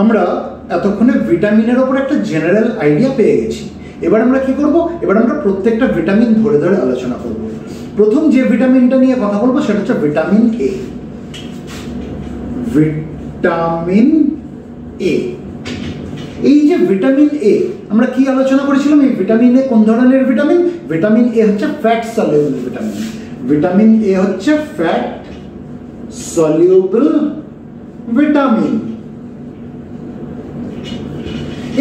আমরা এতক্ষণে ভিটামিনের উপর একটা জেনারেল আইডিয়া পেয়ে গেছি। এবার আমরা কি করব, এবার আমরা প্রত্যেকটা ভিটামিন ধরে ধরে আলোচনা করব। প্রথম যে ভিটামিনটা নিয়ে কথা বলবো সেটা হচ্ছে ভিটামিন এ। ভিটামিন এ, এই যে ভিটামিন এ আমরা কি আলোচনা করেছিলাম, এই ভিটামিন এ কোন ধরনের ভিটামিন? ভিটামিন এ হচ্ছে fat soluble vitamin. Vitamin A হচ্ছে ফ্যাট সলিউবল ভিটামিন।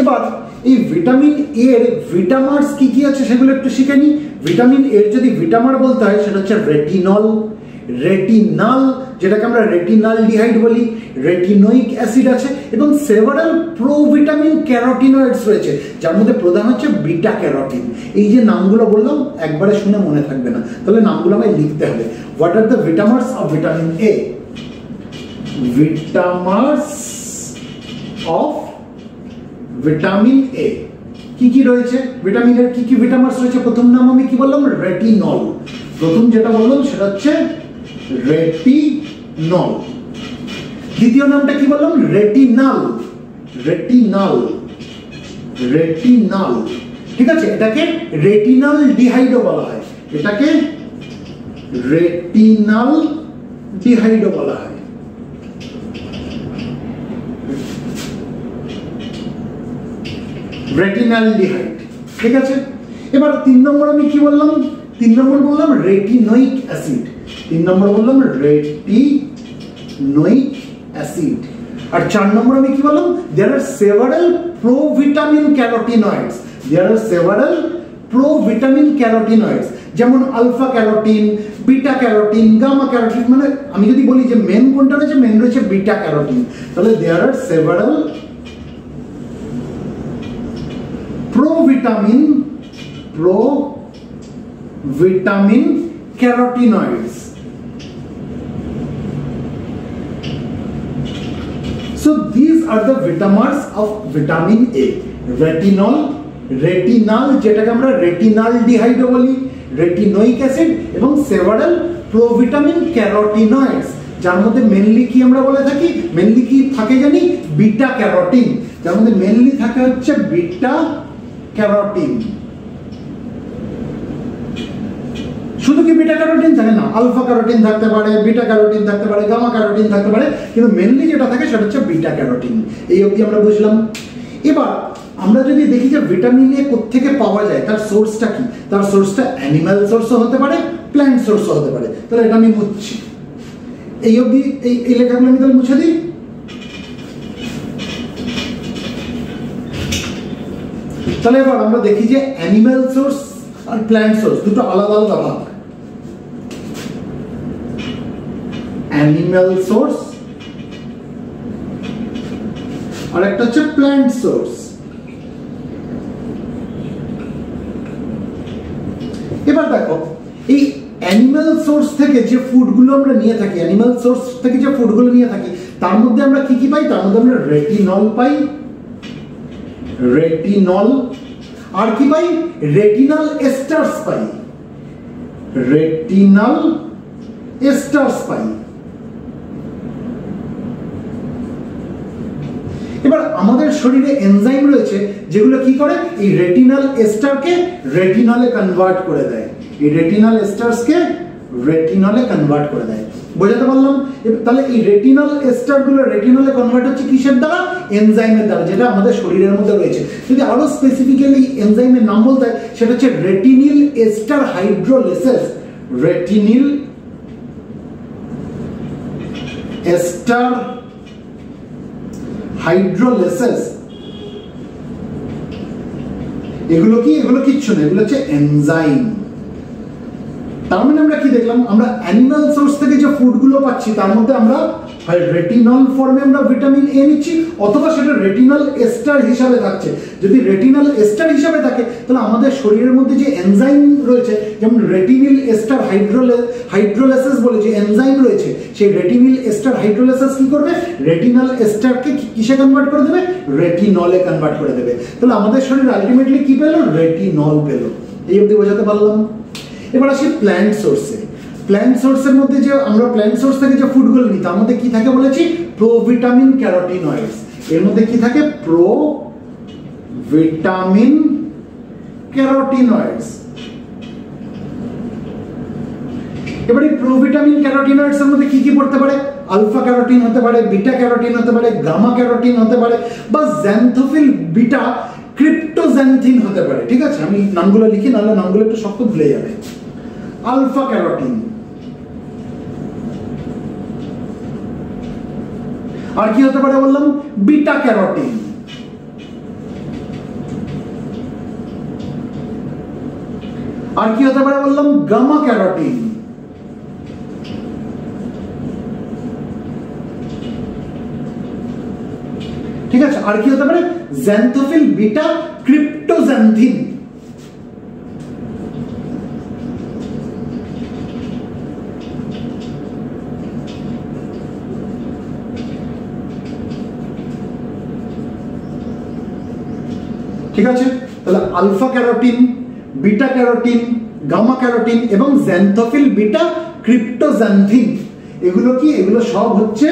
এবার এই ভিটামিন এর ভিটামার্স কি কি আছে সেগুলো একটু শিখে নিই। ভিটামিন এর যদি ভিটামার বলতে হয় সেটা হচ্ছে রেটিনল, রেটিনাল যেটাকে আমরা রেটিনালডিহাইড বলি, রেটিনোইক অ্যাসিড আছে এবং সেভারাল প্রোভিটামিন ক্যারোটিনয়েডস রয়েছে, যার মধ্যে প্রধান হচ্ছে বিটা ক্যারোটিন। এই যে নামগুলো বললাম একবারে শুনে মনে থাকবে না, তাহলে নামগুলো আমায় লিখতে হবে। What are the vitamers of vitamin A? Vitamers of vitamin A কি কি রয়েছে? ভিটামিনের কি কি ভিটামার্স রয়েছে? প্রথম নাম আমি কি বললাম? রেটিনল। প্রথম যেটা বললাম সেটা হচ্ছে রেটিনল। দ্বিতীয় নামটা কি বললাম? রেটিনাল। রেটিনাল, রেটিনাল, ঠিক আছে। এটাকে রেটিনাল ডিহাইডও বলা হয়, এটাকে রেটিনাল ডিহাইডও বলা হয়। রেটিনালডিহাইড, ঠিক আছে। এবার 3 নম্বর আমি কি বললাম? 3 নম্বর বললাম রেটিনোইক অ্যাসিড। 3 নম্বর বললাম রেটিনোইক অ্যাসিড। আর 4 নম্বর আমি কি বললাম? There are several provitamin carotenoids. There are several provitamin carotenoids, যেমন alpha carotene, beta carotene, gamma carotene. মানে আমি যদি বলি যে মেন কোনটা রয়েছে, মেন রয়েছে বিটা ক্যারোটিন, তাহলে there are several provitamin carotenoids. So these are the vitamins of vitamin A. Retinol, retinal যেটাকে আমরা retinaldehyde বলি, retinoic acid এবং several provitamin carotenoids, যার মধ্যে মেনলি কি আমরা বলে থাকি? মেনলি কি থাকে জানি? Beta carotene. যার মধ্যে মেনলি থাকে হচ্ছে বিটা ক্যারোটিন। শুধু কি বিটা ক্যারোটিন থাকে না, আলফা ক্যারোটিন থাকতে পারে, বিটা ক্যারোটিন থাকতে পারে, গামা ক্যারোটিন থাকতে পারে, কিন্তু মেনলি যেটা থাকে সেটা হচ্ছে বিটা ক্যারোটিন। এই অবধি আমরা বুঝলাম। এবার আমরা যদি দেখি যে ভিটামিন এ কোত্থেকে পাওয়া যায়, তার সোর্সটা কি? তার সোর্সটা অ্যানিম্যাল সোর্সও হতে পারে, প্ল্যান্ট সোর্সও হতে পারে। তাহলে এটা আমি মুছছি, এই অবধি এই লেখাগুলো আমি তাহলে মুছে দিই। তাহলে এবার আমরা দেখি যে অ্যানিম্যাল সোর্স আর প্ল্যান্ট সোর্স দুটো আলাদা আলাদা ভাগ। অ্যানিম্যাল সোর্স আর একটা হচ্ছে প্ল্যান্ট সোর্স। এবার দেখো এই অ্যানিম্যাল সোর্স থেকে যে ফুডগুলো আমরা নিয়ে থাকি, অ্যানিম্যাল সোর্স থেকে যে ফুডগুলো নিয়ে থাকি তার মধ্যে আমরা কি কি পাই? তার মধ্যে আমরা রেটিনল পাই, রেটিনল, আর কি পাই? রেটিনাল এস্টার্স পাই, রেটিনাল এস্টার্স পাই। এবার আমাদের শরীরে এনজাইম রয়েছে যেগুলো কি করে? এই রেটিনাল এস্টারকে রেটিনলে কনভার্ট করে দেয়, এই রেটিনাল এস্টার্সকে রেটিনলে কনভার্ট করে দেয়। বোঝাতে পারলাম? তাহলে এই রেটিনাল এস্টারগুলো রেটিনলে কনভার্ট হচ্ছে কিসের দ্বারা? এনজাইমের দ্বারা, যেটা আমাদের শরীরের মধ্যে রয়েছে। যদি আরো স্পেসিফিক্যালি এনজাইমের নাম বলতে হয় সেটা হচ্ছে রেটিনিল এস্টার হাইড্রোলেসেস। রেটিনিল এস্টার হাইড্রোলেসেস। এগুলো কি? এগুলো কিচ্ছু না, এগুলো হচ্ছে এনজাইম। তার মানে আমরা কি দেখলাম? আমরা অ্যানিমাল সোর্স থেকে যে ফুডগুলো পাচ্ছি তার মধ্যে আমরা হয় রেটিনল ফর্মে আমরা ভিটামিন এ নিচ্ছি, অথবা সেটা রেটিনাল এস্টার হিসাবে থাকছে। যদি রেটিনাল এস্টার হিসাবে থাকে তাহলে আমাদের শরীরের মধ্যে যে এনজাইম রয়েছে, যেমন রেটিনিল এস্টার হাইড্রোলেসেস বলে যে এনজাইম রয়েছে, সেই রেটিনিল এস্টার হাইড্রোলেসেস কি করবে? রেটিনাল এস্টারকে কিসে কনভার্ট করে দেবে? রেটিনলে কনভার্ট করে দেবে। তাহলে আমাদের শরীর আলটিমেটলি কি পেল? রেটিনল পেল। এই অবধি বোঝাতে পারলাম। এবার আসি প্ল্যান্ট সোর্সে। প্ল্যান্ট সোর্সের মধ্যে যে আমরা প্ল্যান্ট সোর্স থেকে যে ফুডগুলো নিই তার মধ্যে কি থাকে বলেছি? Provitamin carotenoids. এর মধ্যে কি থাকে? Pro vitamin carotenoids. এবারে প্রোভিটামিন ক্যারোটিনয়েডস এর মধ্যে কি কি পড়তে পারে? আলফা ক্যারোটিন হতে পারে, বিটা ক্যারোটিন হতে পারে, গামা ক্যারোটিন হতে পারে, বা জ্যান্থোফিল বিটা ক্রিপ্টোজ্যান্থিন হতে পারে। ঠিক আছে, আমি নামগুলো লিখি, নাহলে নামগুলো একটু শক্ত ভুলে যাবে। আলফা ক্যারোটিন, আর কি হতে পারে বললাম? বিটা ক্যারোটিন, আর কি হতে পারে বললাম? গামা ক্যারোটিন, ঠিক আছে, আর কি হতে পারে? Xanthophyll beta cryptoxanthin. ঠিক আছে, তাহলে alpha carotene, beta carotene, gamma carotene এবং জ্যান্থোফিল বিটা ক্রিপ্টোজ্যান্থিন, এগুলো কি? এগুলো সব হচ্ছে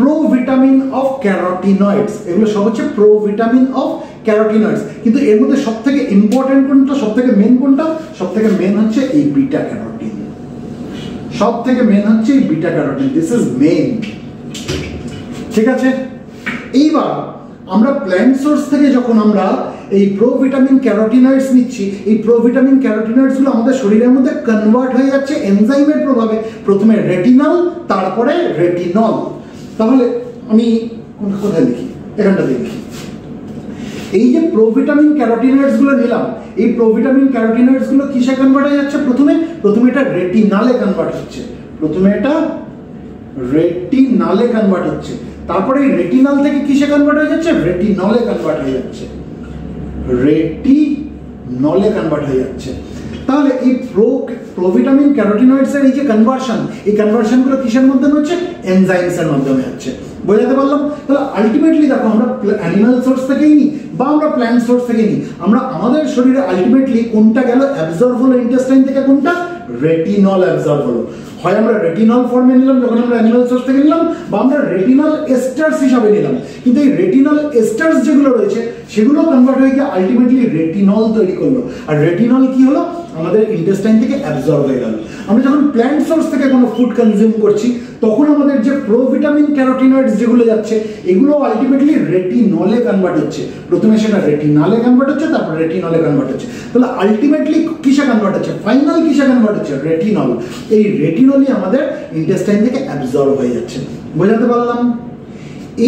প্রোভিটামিন অফ ক্যারোটিনয়েডস। এগুলো সব হচ্ছে প্রোভিটামিন অফ ক্যারোটিনয়েডস। কিন্তু এর মধ্যে সবথেকে ইম্পর্টেন্ট কোনটা, সবথেকে মেন কোনটা? সবথেকে মেন হচ্ছে এই বিটা ক্যারোটিন। সবথেকে মেন হচ্ছে এই beta carotene, this is main. ঠিক আছে, এইবার আমরা প্ল্যান্ট সোর্স থেকে যখন আমরা এই প্রোভিটামিন ক্যারোটিনয়েডস নিচ্ছি, এই প্রোভিটামিন ক্যারোটিনয়েডস গুলো আমাদের শরীরের মধ্যে কনভার্ট হয়ে যাচ্ছে এনজাইমের প্রভাবে। প্রথমে রেটিনল, তারপরে রেটিনল। তাহলে আমি কোথায় লিখি? এখানটা লিখি। এই যে প্রোভিটামিন ক্যারোটিনয়েডস গুলো নিলাম, এই প্রোভিটামিন ক্যারোটিনয়েডস গুলো কিসে কনভার্ট হয়ে যাচ্ছে? প্রথমে এটা রেটিনালে কনভার্ট হচ্ছে। প্রথমে এটা রেটিনালে কনভার্ট হচ্ছে, তারপরে এই রেটিনাল থেকে কিসে কনভার্ট হয়ে যাচ্ছে? রেটিনলে কনভার্ট হয়ে যাচ্ছে। রেটিনলে কনভার্ট হয়ে যাচ্ছে। তাহলে এই প্রোভিটামিন ক্যারোটিনয়েডস এর এই যে কনভার্সন, এই কনভার্সন গুলো কিসের মাধ্যমে হচ্ছে? এনজাইমস এর মাধ্যমে হচ্ছে। বোঝাতে পারলাম? তাহলে আলটিমেটলি দেখো, আমরা অ্যানিমাল সোর্স থেকেই নিই বা আমরা প্ল্যান্ট সোর্স থেকে নিই, আমরা আমাদের শরীরে আলটিমেটলি কোনটা গেল? অ্যাবজর্ব হলো ইন্টেস্টাইন থেকে, কোনটা? রেটিনল অ্যাবজর্ব হলো। হয় আমরা রেটিনল ফর্মে নিলাম যখন আমরা অ্যানিমাল সোর্স থেকে নিলাম, বা আমরা রেটিনাল এস্টার্স হিসাবে নিলাম। কিন্তু এই রেটিনাল এস্টার্স যেগুলো রয়েছে সেগুলো কনভার্ট হয়ে গিয়ে আলটিমেটলি রেটিনল তৈরি করলো। আর রেটিনল কি হলো? আমাদের ইন্টেস্টাইন থেকে অ্যাবজর্ব হয়ে গেল। আমরা যখন প্ল্যান্ট সোর্স থেকে কোনো ফুড কনজিউম করছি, তখন আমাদের যে প্রোভিটামিন ক্যারোটিনয়েডস যেগুলো যাচ্ছে, এগুলো আলটিমেটলি রেটিনলে কনভার্ট হচ্ছে। প্রথমে সেটা রেটিনালে কনভার্ট হচ্ছে, তারপর রেটিনলে কনভার্ট হচ্ছে। তাহলে আলটিমেটলি কিসে কনভার্ট হচ্ছে? ফাইনাল কিসে কনভার্ট হচ্ছে? রেটিনল। এই রেটিনলই আমাদের ইন্টেস্টাইন থেকে অ্যাবজর্ব হয়ে যাচ্ছে। বোঝাতে পারলাম?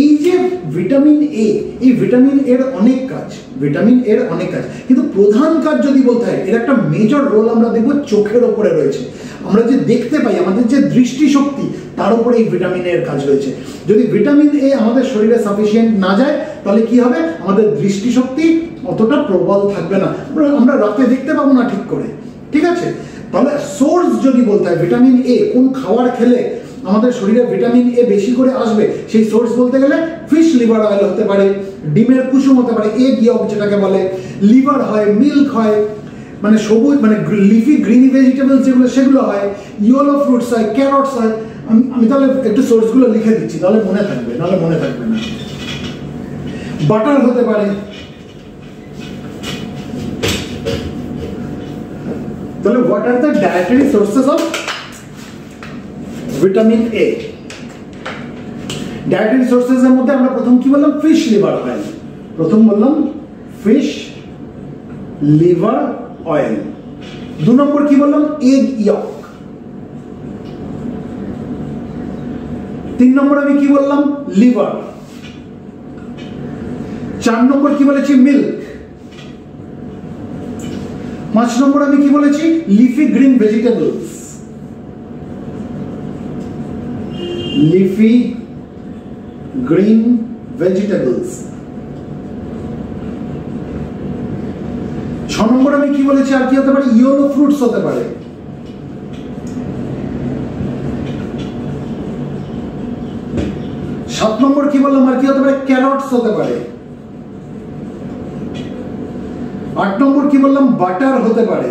এই যে ভিটামিন এ, এই ভিটামিন এর অনেক কাজ, ভিটামিন এর অনেক কাজ, কিন্তু প্রধান কাজ যদি বলতে হয়, এর একটা মেজর রোল আমরা দেখবো চোখের ওপরে রয়েছে। আমরা যে দেখতে পাই, আমাদের যে দৃষ্টিশক্তি, তার উপরে এই ভিটামিন এর কাজ রয়েছে। যদি ভিটামিন এ আমাদের শরীরে সাফিসিয়েন্ট না যায়, তাহলে কি হবে? আমাদের দৃষ্টিশক্তি অতটা প্রবল থাকবে না, আমরা রাতে দেখতে পাবো না ঠিক করে। ঠিক আছে, তাহলে সোর্স যদি বলতে হয় ভিটামিন এ কোন খাবার খেলে আমাদের শরীরে ভিটামিন এ বেশি করে আসবে, সেই সোর্স বলতে গেলে ফিশ লিভার অয়েল হতে পারে, ডিমের কুসুম হতে পারে, এগ ইয়ক যেটাকে বলে, লিভার হয়, মিল্ক হয়, মানে সবুজ মানে লিফি গ্রিনি ভেজিটেবলস যেগুলো সেগুলো হয়, ইয়েলো ফ্রুটস হয়, ক্যারটস হয়। আমি তাহলে একটু সোর্সগুলো লিখে দিচ্ছি, তাহলে মনে থাকবে, নাহলে মনে থাকবে না। বাটার হতে পারে। তাহলে what are the dietary sources of vitamin A? Dietary sources এর মধ্যে আমরা প্রথম কি বললাম? Fish liver oil. প্রথম বললাম ফিশ লিভার অয়েল। 2 নম্বর কি বললাম? এগ ইয়ক। 3 নম্বর আমি কি বললাম? লিভার। 4 নম্বর কি বলেছি? মিল্ক। 5 নম্বর আমি কি বলেছি? Leafy green vegetables. Leafy green vegetables. 6 নম্বর আমি কি বলেছি? আর কি হতে পারে? ইয়েলো ফ্রুটস হতে পারে। 7 নম্বর কি বললাম? আর কি হতে পারে? ক্যারটস হতে পারে। 8 নম্বর কি বললাম? বাটার হতে পারে।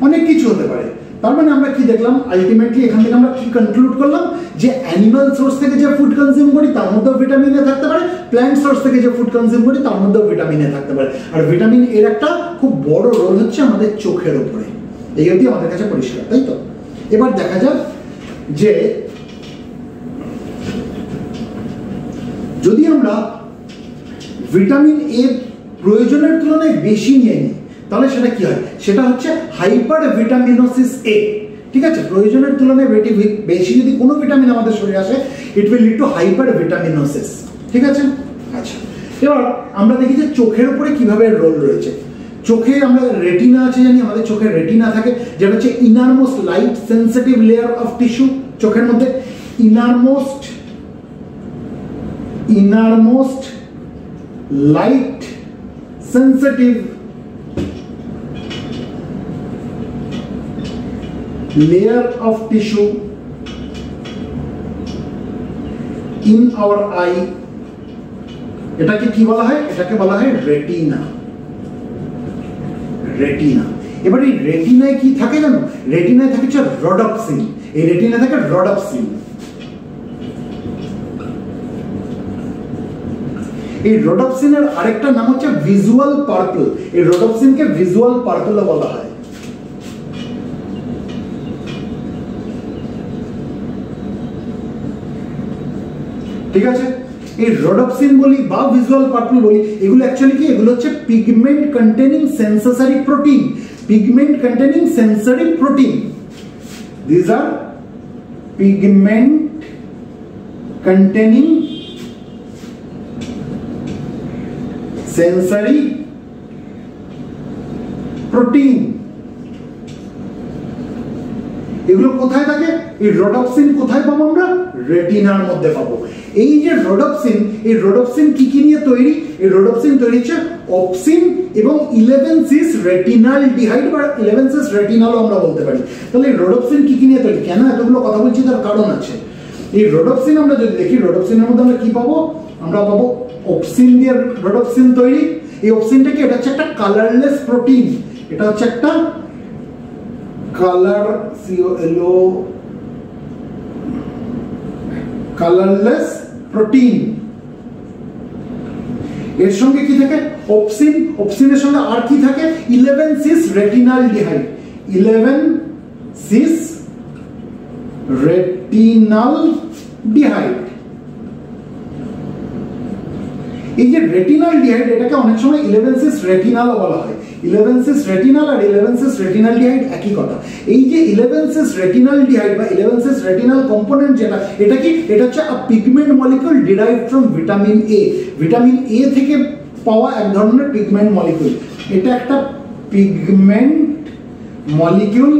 অনেক কিছু হতে পারে। তার মানে আমরা কি দেখলাম আলটিমেটলি এখান থেকে আমরা কি কনক্লুড করলাম যে অ্যানিমাল সোর্স থেকে যে ফুড কনজিউম করি তার মধ্যেও ভিটামিন এ থাকতে পারে, প্ল্যান্ট সোর্স থেকে যে ফুড কনজিউম করি তার মধ্যেও ভিটামিন এ থাকতে পারে। আর ভিটামিন এর একটা খুব বড় রোল হচ্ছে আমাদের চোখের উপরে। এই অবধি আমাদের কাছে পরিষ্কার, তাই তো? এবার দেখা যাক যে যদি আমরা ভিটামিন এ প্রয়োজনের তুলনায় বেশি নিয়ে নিই তাহলে সেটা কি হয়, সেটা হচ্ছে হাইপার ভিটামিনোসিস এ। ঠিক আছে, প্রয়োজনের তুলনায় বেশি যদি কোনো ভিটামিন আমাদের শরীরে আসে it will lead to hyper vitaminosis. ঠিক আছে, আচ্ছা এবার আমরা দেখি যে চোখের উপরে কিভাবে রোল রয়েছে। চোখে আমরা রেটিনা আছে জানি, আমাদের চোখের রেটিনা থাকে যেটা হচ্ছে innermost light sensitive layer of tissue. চোখের মধ্যে innermost light sensitive layer of tissue in our eye, এটাকে কি বলা হয়, এটাকে বলা হয় রেটিনা। রেটিনা, এবার এই রেটিনায় কি থাকে জানো, রেটিনায় থাকে হচ্ছে রডপসিন। এই রেটিনা থাকে রডপসিন। এই রডপসিনের আরেকটা নাম হচ্ছে ভিজুয়াল পার্পল। এই রডপসিনকে ভিজুয়াল পার্পল বলা হয়। ঠিক আছে, এই রডপসিন বলি বা ভিজুয়াল পার্পল বলি, এগুলো অ্যাকচুয়ালি কি, এগুলো হচ্ছে pigment containing sensory protein. Pigment containing sensory protein, this are pigment containing sensory protein. এগুলো কোথায় থাকে, এই রডপসিন কোথায় পাবো আমরা, রেটিনার মধ্যে পাবো। এই যে রডপসিন, এই রডপসিন কি কি নিয়ে তৈরি, এই রডপসিন তৈরি হচ্ছে অপসিন এবং 11-cis রেটিনালডিহাইড বা 11-cis রেটিনালও আমরা বলতে পারি। তাহলে এই রডপসিন কি কি নিয়ে তৈরি, কেন এতগুলো কথা বলছি তার কারণ আছে। এই রডপসিন আমরা যদি দেখি, রডপসিনের মধ্যে আমরা কি পাবো, আমরা পাবো অপসিন দিয়ে রডপসিন তৈরি। এই অপসিনটা কি, এটা হচ্ছে একটা কালারলেস প্রোটিন। এটা হচ্ছে একটা কালারলেস প্রোটিন। এর সঙ্গে কি থাকে, অপসিন। অপসিনের সঙ্গে আর কি থাকে, 11-cis রেটিনালডিহাইড। 11-cis রেটিনালডিহাইড। এই যে রেটিনালডিহাইড, এটাকে অনেক সময় 11-cis রেটিনালও বলা হয়। 11-cis রেটিনাল আর 11-cis রেটিনালডিহাইড একই কথা। এই যে 11-cis রেটিনালডিহাইড বা 11-cis রেটিনাল কম্পোনেন্ট যেটা, এটা কি, এটা হচ্ছে a pigment molecule derived from vitamin A. Vitamin A থেকে পাওয়া এক ধরনের পিগমেন্ট মলিকিউল। এটা একটা pigment molecule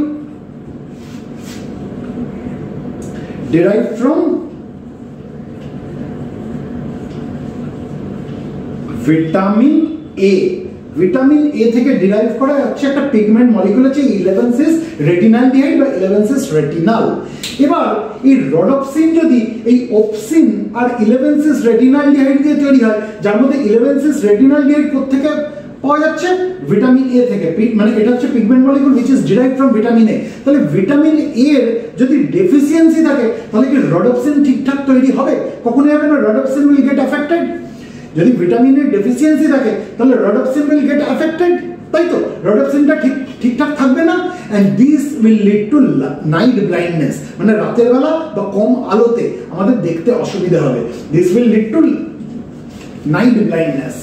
derived from vitamin A. Vitamin A থেকে ডিরাইভ করা হচ্ছে একটা পিগমেন্ট মলিকিউল হচ্ছে 11-cis রেটিনালডিহাইড বা 11-cis রেটিনাল। এবার এই রডপসিন যদি এই অপসিন আর 11-cis রেটিনালডিহাইড দিয়ে তৈরি হয়, যার মধ্যে 11-cis রেটিনালডিহাইড কোত্থেকে পাওয়া যাচ্ছে, ভিটামিন এ থেকে। মানে এটা হচ্ছে pigment molecule which is derived from vitamin A. তাহলে ভিটামিন এ এর যদি ডেফিসিয়েন্সি থাকে তাহলে কি রডপসিন ঠিকঠাক তৈরি হবে? কখনোই হবে না। রডপসিন will get affected। যদি ভিটামিনের ডেফিসিয়েন্সি থাকে তাহলে রডপসিন will get affected, তাই তো? রডপসিনটা ঠিকঠাক থাকবে না, and this will lead to night blindness, মানে রাতের বেলা বা কম আলোতে আমাদের দেখতে অসুবিধা হবে। this will lead to night blindness।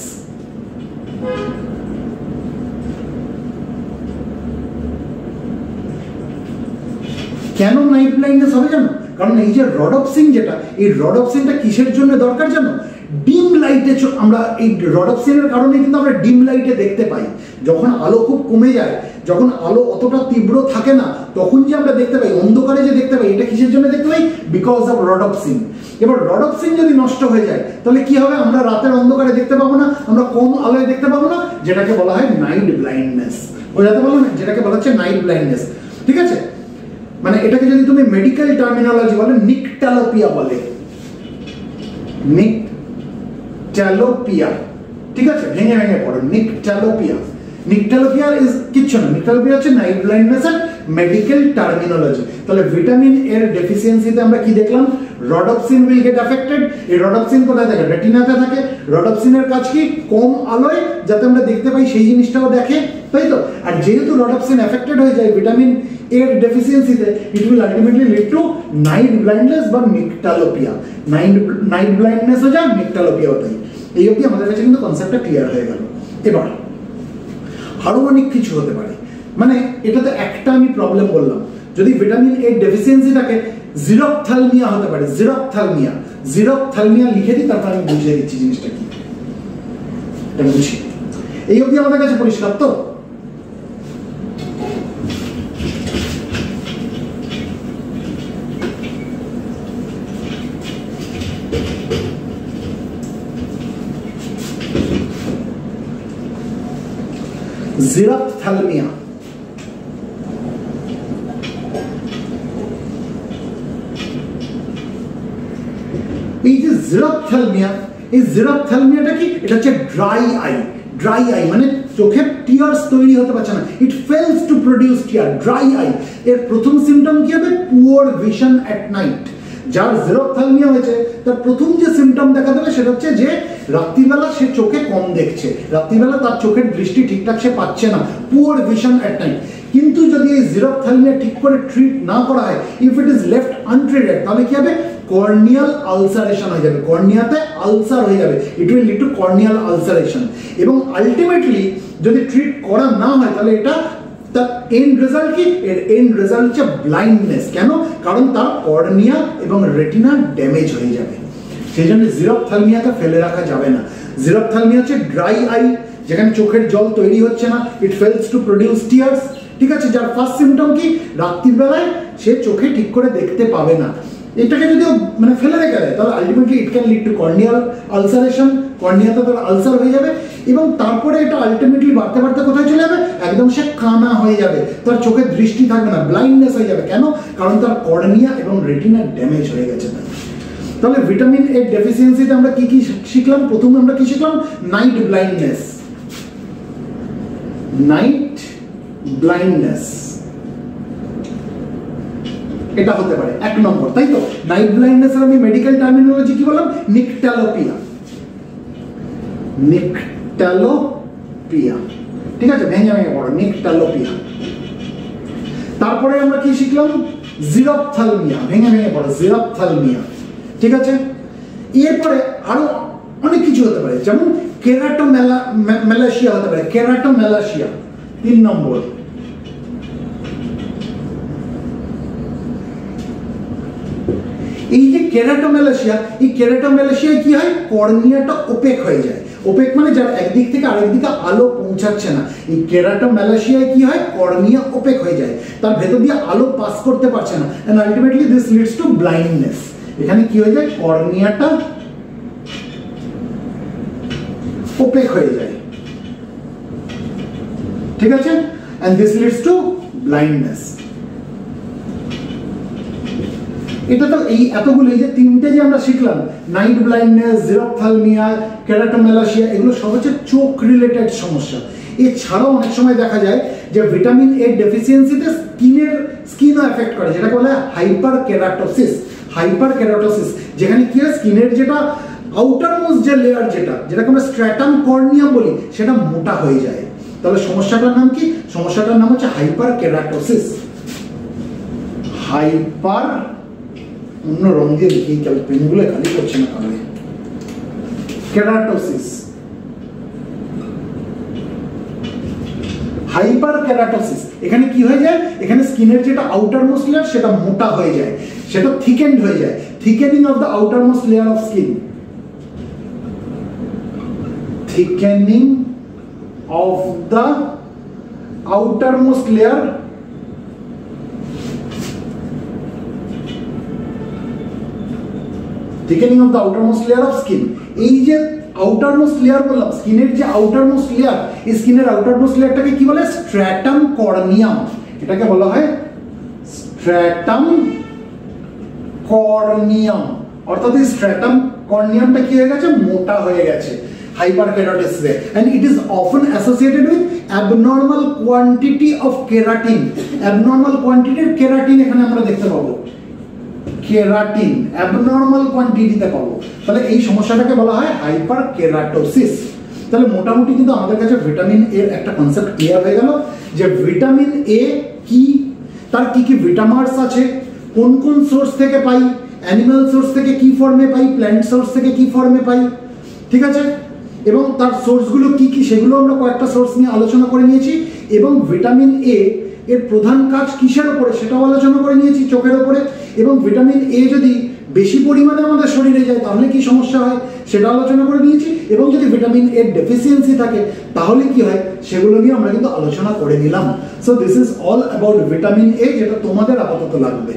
কেন নাইট ব্লাইন্ডনেস হবে জানো? কারণ এই যে রডপসিন যেটা, এই রডপসিনটা কিসের জন্য দরকার জানো? ডিম লাইটে আমরা এই রডপসিনের কারণে কিন্তু আমরা ডিম লাইটে দেখতে পাই। যখন আলো খুব কমে যায়, যখন আলো অতটা তীব্র থাকে না, তখন যে আমরা দেখতে পাই, অন্ধকারে যে দেখতে পাই, এটা কিসের জন্য দেখতে পাই? Because of রডপসিন। এবার রডপসিন যদি নষ্ট হয়ে যায় তাহলে কি হবে? আমরা রাতের অন্ধকারে দেখতে পাবো না, আমরা কম আলোয় দেখতে পাবো না, যেটাকে বলা হয় নাইট ব্লাইন্ডনেস। বোঝাতে পারলো না? যেটাকে বলা হচ্ছে নাইট ব্লাইন্ডনেস। ঠিক আছে, মানে এটাকে যদি তুমি মেডিকেল টার্মিনোলজি বলে নিকটালোপিয়া বলে। নিকটালোপিয়া, ঠিক আছে, ভেঙে ভেঙে পড়ো। নিকটালোপিয়া, নিকটালোপিয়া ইজ কিচ্ছু না। নিকটালোপিয়া হচ্ছে নাইট ব্লাইন্ডনেসের মেডিকেল টার্মিনোলজি। তাহলে ভিটামিন এর ডেফিসিয়েন্সিতে আমরা কি দেখলাম? রডপসিন উইল গেট অ্যাফেক্টেড। এই রডপসিন কোথায় থাকে? রেটিনাতে থাকে। রডপসিনের কাজ কি? কম আলোয় যাতে আমরা দেখতে পাই সেই জিনিসটাও দেখে, তাই তো? আর যেহেতু রডপসিন অ্যাফেক্টেড হয়ে যায় ভিটামিন এর ডেফিসিয়েন্সিতে, it will ultimately lead to night blindness বা নিকটালোপিয়া। নাইট ব্লাইন্ডনেস হয়ে যায়, নিকটালোপিয়া হতে হয়। এই অবধি আমাদের কাছে কিন্তু কনসেপ্টটা ক্লিয়ার হয়ে গেল। এবার আরো অনেক কিছু হতে পারে, মানে এটাতে একটা আমি প্রবলেম বললাম, যদি ভিটামিন এর ডেফিসিয়েন্সি থাকে জিরোপথ্যালমিয়া হতে পারে। জিরোপথ্যালমিয়া লিখে দিই, তারপর আমি বুঝিয়ে দিচ্ছি জিনিসটা কি। এটা বুঝি, এই অবধি আমাদের কাছে পরিষ্কার তো? জিরোপথ্যালমিয়া, এই যে জিরোপথ্যালমিয়া, এই জিরোপথ্যালমিয়াটা কি? এটা হচ্ছে ড্রাই আই। ড্রাই আই মানে চোখে টিয়ার্স তৈরি হতে পারছে না, it fails to produce tear, dry eye. এর প্রথম সিমটম কি হবে? Poor vision at night. যার জিরোপথ্যালমিয়া হয়েছে তার প্রথম যে সিমটম দেখা দেবে সেটা হচ্ছে যে রাত্রিবেলা সে চোখে কম দেখছে, রাত্রিবেলা তার চোখের দৃষ্টি ঠিকঠাক সে পাচ্ছে না, পুয়ার ভিশন অ্যাট নাইট। কিন্তু যদি এই জিরোপথ্যালমিয়া ঠিক করে ট্রিট না করা হয়, if it is left untreated, তাহলে কি হবে? কর্নিয়াল আলসারেশন হয়ে যাবে, কর্নিয়াতে আলসার হয়ে যাবে, it will lead to corneal ulceration. এবং আলটিমেটলি যদি ট্রিট করা না হয় তাহলে এটা তার এন্ড রেজাল্ট কি? এর এন্ড রেজাল্ট হচ্ছে ব্লাইন্ডনেস। কেন? কারণ তার কর্নিয়া এবং রেটিনা ড্যামেজ হয়ে যাবে। সেই জন্য জিরোপথ্যালমিয়াকে ফেলে রাখা যাবে না। জিরোপথ্যালমিয়া হচ্ছে ড্রাই আই, যেখানে চোখের জল তৈরি হচ্ছে না, it fails to produce tears, ঠিক আছে? যার ফার্স্ট সিমটম কি? রাত্রির বেলায় সে চোখে ঠিক করে দেখতে পাবে না। এটাকে যদি মানে ফেলে রেখে দেয় তাহলে ultimately it can lead to corneal ulceration, কর্নিয়াতে তার আলসার হয়ে যাবে এবং তারপরে এটা আলটিমেটলি বাড়তে বাড়তে কোথায় চলে যাবে? একদম সে কানা হয়ে যাবে, তার চোখের দৃষ্টি থাকবে না, ব্লাইন্ডনেস হয়ে যাবে। কেন? কারণ তার কর্নিয়া এবং রেটিনা ড্যামেজ হয়ে গেছে। তাহলে ভিটামিন এর ডেফিসিয়েন্সিতে আমরা কি কি শিখলাম? প্রথমে আমরা কি শিখলাম? Night blindness. নাইট ব্লাইন্ডনেস এটা হতে পারে এক নম্বর, তাই তো? নাইট ব্লাইন্ডনেস এর আমি মেডিকেল টার্মিনোলজি কি বললাম? নিকটালোপিয়া। নিকটালোপিয়া, ঠিক আছে? ভেঙে ভেঙে পড়ো, নিকটালোপিয়া। তারপরে আমরা কি শিখলাম? জিরোপথ্যালমিয়া, ভেঙে ভেঙে পড়ো, জিরোপথ্যালমিয়া, ঠিক আছে? এরপরে আরো অনেক কিছু হতে পারে, যেমন কেরাটোমেলাসিয়া হতে পারে। কেরাটোমেলাসিয়া 3 নম্বর। এই যে কেরাটোমেলাসিয়া, এই কেরাটোমেলাসিয়ায় কি হয়? কর্নিয়াটা ওপেক হয়ে যায়। ওপেক মানে যার একদিক থেকে আরেক দিকে আলো পৌঁছাচ্ছে না। এই কেরাটোমেলাসিয়ায় কি হয়? কর্নিয়া ওপেক হয়ে যায়, তার ভেতর দিয়ে আলো পাস করতে পারছে না, and ultimately this leads to blindness. এখানে কি হয়ে যায়? কর্নিয়াটা ওপেক হয়ে যায়, ঠিক আছে? And this leads to blindness. এটা তো এই এতগুলো, এই যে তিনটে যে আমরা শিখলাম, নাইট ব্লাইন্ডনেস, জিরোপথ্যালমিয়া, কেরাটোমেলাসিয়া, এগুলো সব হচ্ছে চোখ রিলেটেড সমস্যা। এছাড়াও অনেক সময় দেখা যায় যে ভিটামিন এর ডেফিসিয়েন্সিতে স্কিনও এফেক্ট করে, যেটাকে বলে হাইপার কেরাটোসিস। হাইপার কেরাটোসিস, যেখানে কি হয়? স্কিনের যেটা আউটার মোস্ট যে লেয়ার, যেটাকে আমরা স্ট্র্যাটাম কর্নিয়াম বলি, সেটা মোটা হয়ে যায়। তাহলে সমস্যাটার নাম কি? সমস্যাটার নাম হচ্ছে হাইপার কেরাটোসিস। হাইপার, অন্য রং দিয়ে লিখি, পেনগুলো খালি করছে না কারণে। Keratosis, hyper keratosis. এখানে কি হয়ে যায়? এখানে স্কিনের যেটা আউটার মোস্ট লেয়ার সেটা মোটা হয়ে যায়, সেটা থিকেন্ড হয়ে যায়। Thickening of the outermost layer of skin, thickening of the outermost layer thickening of the outermost layer of skin. এই যে আউটারমোস্ট লেয়ার বললাম, স্কিনের যে আউটারমোস্ট লেয়ার, এই স্কিনের আউটারমোস্ট লেয়ারটাকে কি বলে? স্ট্র্যাটাম কর্নিয়াম। এটাকে বলা হয় স্ট্র্যাটাম কর্নিয়াম। অর্থাৎ এই স্ট্র্যাটাম কর্নিয়ামটা কি হয়ে গেছে? মোটা হয়ে গেছে। hyperkeratosis and it is often associated with abnormal quantity of keratin. Abnormal quantity of keratin এখানে আমরা দেখতে পাবো, কেরাটিন অ্যাবনর্মাল কোয়ান্টিটিতে পাবো, তাহলে এই সমস্যাটাকে বলা হয় হাইপারকেরাটোসিস। তাহলে মোটামুটি কিন্তু আমাদের কাছে ভিটামিন এর একটা কনসেপ্ট ক্লিয়ার হয়ে গেল যে ভিটামিন এ কি, তার কি কি ভিটামার্স আছে, কোন কোন সোর্স থেকে পাই, অ্যানিমাল সোর্স থেকে কি ফর্মে পাই, প্ল্যান্ট সোর্স থেকে কি ফর্মে পাই, ঠিক আছে, এবং তার সোর্সগুলো কি কি সেগুলো আমরা কয়েকটা সোর্স নিয়ে আলোচনা করে নিয়েছি, এবং ভিটামিন এ এর প্রধান কাজ কিসের উপরে সেটাও আলোচনা করে নিয়েছি, চোখের উপরে, এবং ভিটামিন এ যদি বেশি পরিমাণে আমাদের শরীরে যায় তাহলে কি সমস্যা হয় সেটা আলোচনা করে নিয়েছি, এবং যদি ভিটামিন এর ডেফিসিয়েন্সি থাকে তাহলে কি হয় সেগুলো নিয়ে আমরা কিন্তু আলোচনা করে নিলাম। So this is all about vitamin A, যেটা তোমাদের আপাতত লাগবে।